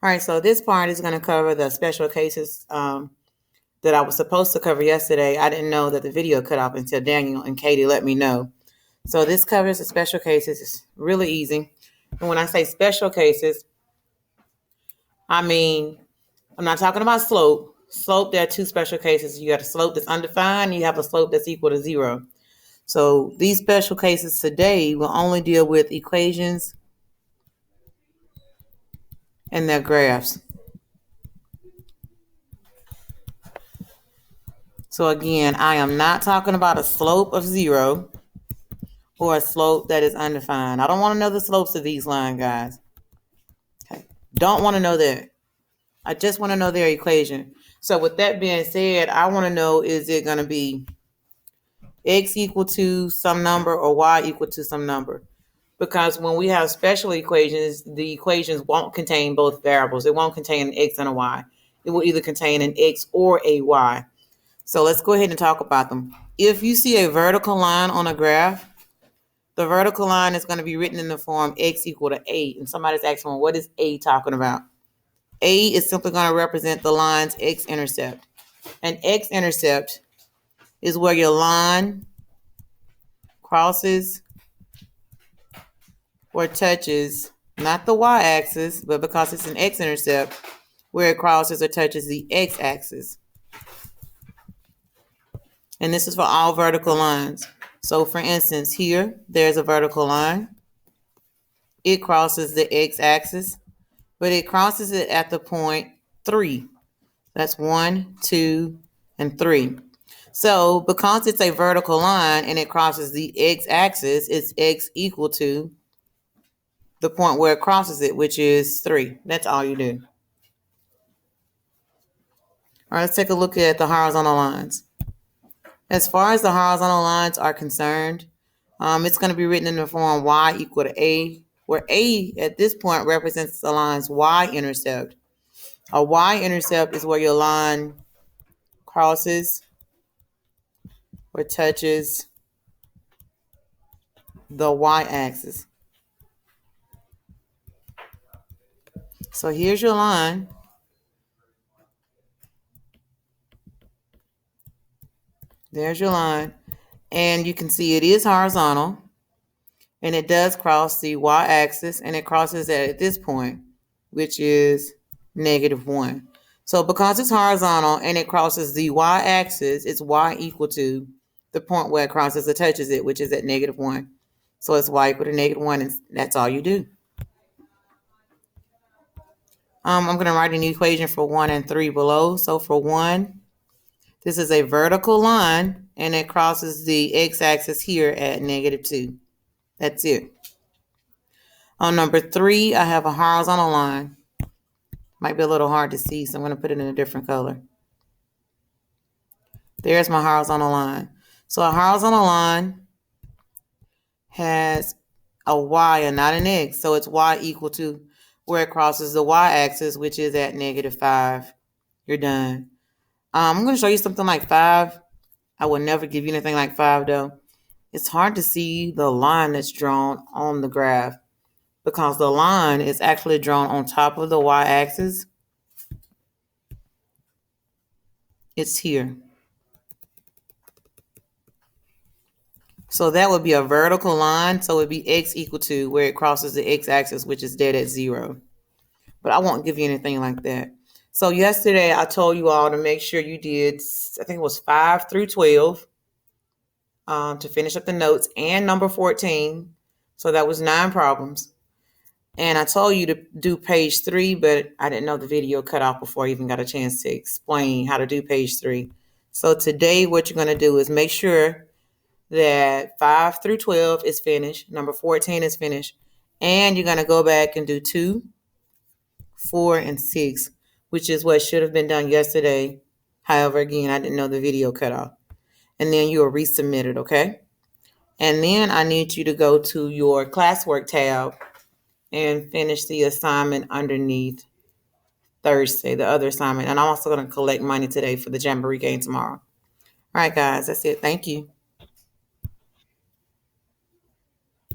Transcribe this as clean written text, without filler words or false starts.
All right, so this part is going to cover the special cases that I was supposed to cover yesterday. I didn't know that the video cut off until Daniel and Katie let me know. So this covers the special cases. It's really easy. And when I say special cases, I mean, I'm not talking about slope. Slope, there are two special cases. You got a slope that's undefined, and you have a slope that's equal to 0. So these special cases today will only deal with equations and their graphs. So again, I am not talking about a slope of 0 or a slope that is undefined. I don't want to know the slopes of these lines, guys. Okay. Don't want to know that. I just want to know their equation. So with that being said, I want to know, is it going to be x equal to some number or y equal to some number? Because when we have special equations, the equations won't contain both variables. It won't contain an x and a y. It will either contain an x or a y. So let's go ahead and talk about them. If you see a vertical line on a graph, the vertical line is going to be written in the form x equal to a. And somebody's asking, well, what is a talking about? A is simply going to represent the line's x-intercept. An x-intercept is where your line crosses or touches, not the y-axis, but because it's an x-intercept, where it crosses or touches the x-axis. And this is for all vertical lines. So for instance, here, there's a vertical line. It crosses the x-axis, but it crosses it at the point 3. That's 1, 2, and 3. So because it's a vertical line and it crosses the x-axis, it's x equal to the point where it crosses it, which is 3. That's all you do. All right, let's take a look at the horizontal lines. As far as the horizontal lines are concerned, it's going to be written in the form y equal to a, where a at this point represents the line's y-intercept. A y-intercept is where your line crosses or touches the y-axis. So here's your line. There's your line. And you can see it is horizontal. And it does cross the y-axis. And it crosses at this point, which is -1. So because it's horizontal and it crosses the y-axis, it's y equal to the point where it crosses or touches it, which is at -1. So it's y equal to -1, and that's all you do. I'm going to write an equation for 1 and 3 below. So for 1, this is a vertical line, and it crosses the x-axis here at -2. That's it. On number 3, I have a horizontal line. Might be a little hard to see, so I'm going to put it in a different color. There's my horizontal line. So a horizontal line has a y and not an x. So it's y equal to where it crosses the y-axis, which is at -5. You're done. I'm going to show you something like 5. I will never give you anything like 5, though. It's hard to see the line that's drawn on the graph because the line is actually drawn on top of the y-axis. It's here. So that would be a vertical line. So it would be x equal to where it crosses the x-axis, which is dead at 0. But I won't give you anything like that. So yesterday I told you all to make sure you did, I think it was 5 through 12 to finish up the notes, and number 14. So that was 9 problems. And I told you to do page 3, but I didn't know the video cut off before I even got a chance to explain how to do page 3. So today what you're going to do is make sure that 5 through 12 is finished, number 14 is finished, and you're going to go back and do 2, 4, and 6, which is what should have been done yesterday. However, again, I didn't know the video cut off. And then you'll resubmit it, okay? And then I need you to go to your classwork tab and finish the assignment underneath Thursday, the other assignment. And I'm also going to collect money today for the Jamboree game tomorrow. All right, guys, that's it. Thank you.